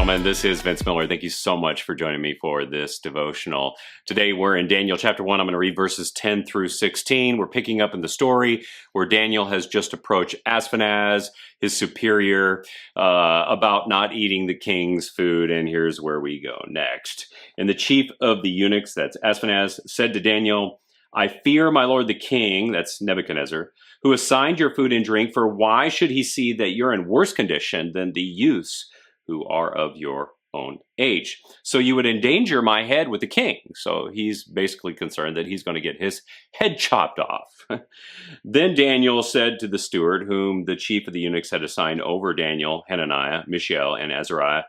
gentlemen, this is Vince Miller. Thank you so much for joining me for this devotional. Today we're in Daniel chapter 1. I'm going to read verses 10 through 16. We're picking up in the story where Daniel has just approached Ashpenaz, his superior, about not eating the king's food. And here's where we go next. And the chief of the eunuchs, that's Ashpenaz, said to Daniel, I fear my lord the king, that's Nebuchadnezzar, who assigned your food and drink, for why should he see that you're in worse condition than the youths who are of your own age? So you would endanger my head with the king. So he's basically concerned that he's going to get his head chopped off. Then Daniel said to the steward, whom the chief of the eunuchs had assigned over Daniel, Hananiah, Mishael, and Azariah,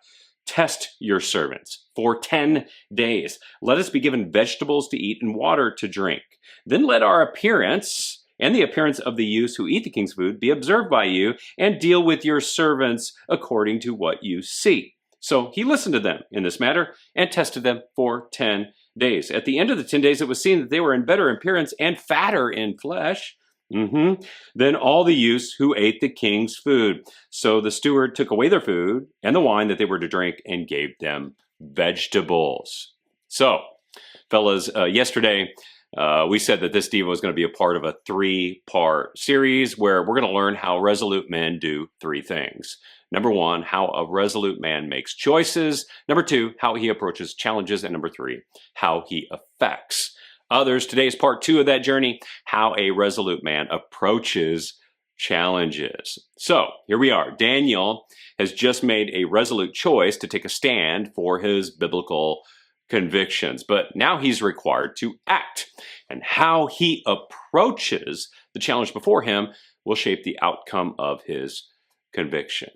test your servants for 10 days. Let us be given vegetables to eat and water to drink. Then let our appearance and the appearance of the youths who eat the king's food be observed by you, and deal with your servants according to what you see. So he listened to them in this matter and tested them for 10 days. At the end of the 10 days, it was seen that they were in better appearance and fatter in flesh than all the youths who ate the king's food. So the steward took away their food and the wine that they were to drink and gave them vegetables. So, fellas, yesterday, we said that this Devo was going to be a part of a 3-part series where we're going to learn how resolute men do 3 things. Number 1, how a resolute man makes choices. Number 2, how he approaches challenges. And number 3, how he affects others. Today is part 2 of that journey, how a resolute man approaches challenges. So here we are. Daniel has just made a resolute choice to take a stand for his biblical convictions, but now he's required to act. And how he approaches the challenge before him will shape the outcome of his conviction.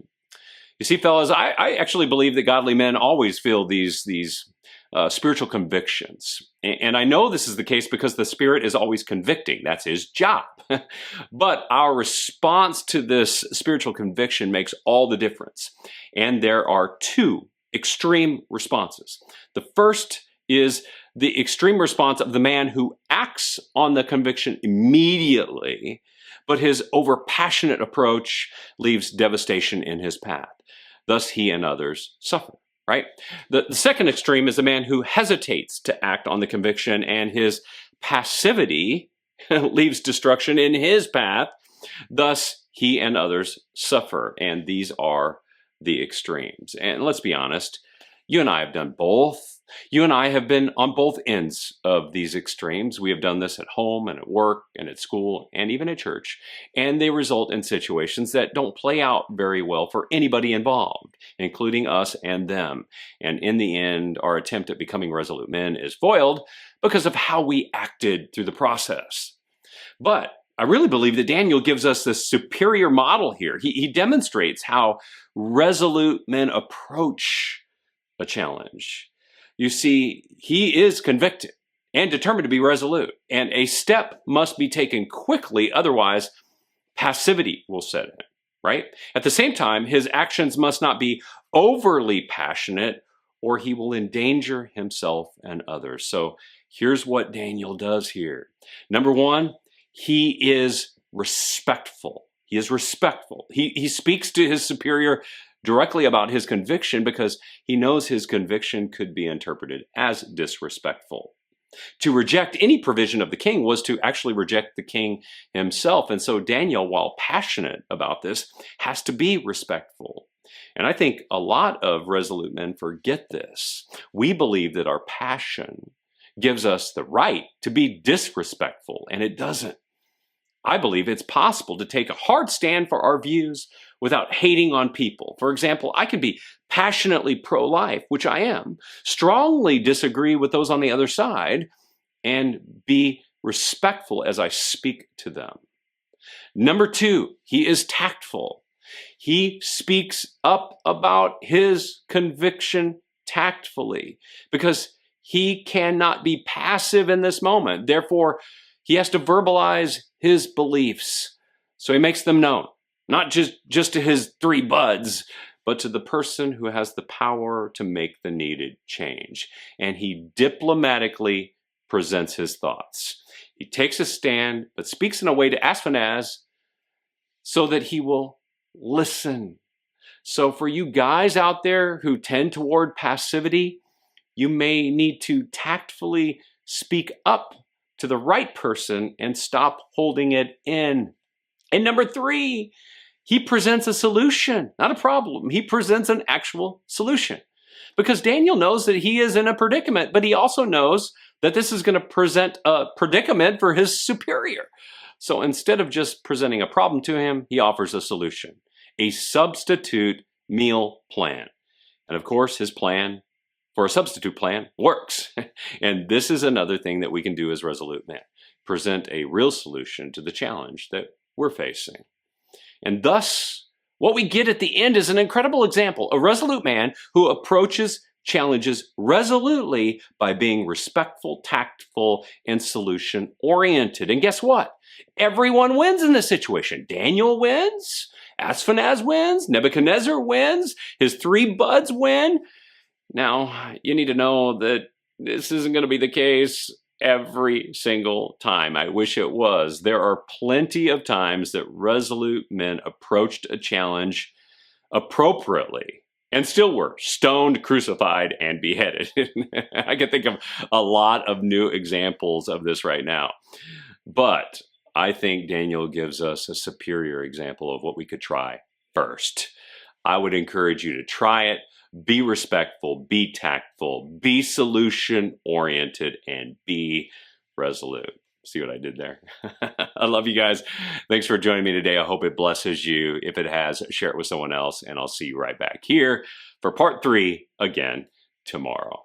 You see, fellas, I actually believe that godly men always feel these spiritual convictions. And I know this is the case because the Spirit is always convicting. That's his job. But our response to this spiritual conviction makes all the difference. And there are 2 extreme responses. The first is the extreme response of the man who acts on the conviction immediately, but his overpassionate approach leaves devastation in his path. Thus, he and others suffer, right? The second extreme is the man who hesitates to act on the conviction, and his passivity leaves destruction in his path. Thus, he and others suffer, and these are the extremes. And let's be honest, you and I have done both. You and I have been on both ends of these extremes. We have done this at home and at work and at school and even at church. And they result in situations that don't play out very well for anybody involved, including us and them. And in the end, our attempt at becoming resolute men is foiled because of how we acted through the process. But I really believe that Daniel gives us this superior model here. He demonstrates how resolute men approach a challenge. You see, he is convicted and determined to be resolute, and a step must be taken quickly, otherwise passivity will set in, right? At the same time, his actions must not be overly passionate, or he will endanger himself and others. So here's what Daniel does here. Number 1, he is respectful. He is respectful. He speaks to his superior directly about his conviction because he knows his conviction could be interpreted as disrespectful. To reject any provision of the king was to actually reject the king himself. And so Daniel, while passionate about this, has to be respectful. And I think a lot of resolute men forget this. We believe that our passion gives us the right to be disrespectful, and it doesn't. I believe it's possible to take a hard stand for our views without hating on people. For example, I can be passionately pro-life, which I am, strongly disagree with those on the other side, and be respectful as I speak to them. Number 2, he is tactful. He speaks up about his conviction tactfully because he cannot be passive in this moment. Therefore, he has to verbalize his beliefs. So he makes them known, not just to his 3 buds, but to the person who has the power to make the needed change. And he diplomatically presents his thoughts. He takes a stand, but speaks in a way to Ashpenaz so that he will listen. So for you guys out there who tend toward passivity, you may need to tactfully speak up to the right person and stop holding it in. And number 3, he presents a solution, not a problem. He presents an actual solution. Because Daniel knows that he is in a predicament, but he also knows that this is going to present a predicament for his superior. So instead of just presenting a problem to him, he offers a solution, a substitute meal plan. And of course, his plan for a substitute plan works. And this is another thing that we can do as Resolute Men, present a real solution to the challenge that we're facing. And thus, what we get at the end is an incredible example, a resolute man who approaches challenges resolutely by being respectful, tactful, and solution-oriented. And guess what? Everyone wins in this situation. Daniel wins, Ashpenaz wins, Nebuchadnezzar wins, his 3 buds win. Now, you need to know that this isn't going to be the case every single time. I wish it was. There are plenty of times that resolute men approached a challenge appropriately and still were stoned, crucified, and beheaded. I can think of a lot of new examples of this right now. But I think Daniel gives us a superior example of what we could try first. I would encourage you to try it. Be respectful, be tactful, be solution-oriented, and be resolute. See what I did there? I love you guys. Thanks for joining me today. I hope it blesses you. If it has, share it with someone else, and I'll see you right back here for part 3 again tomorrow.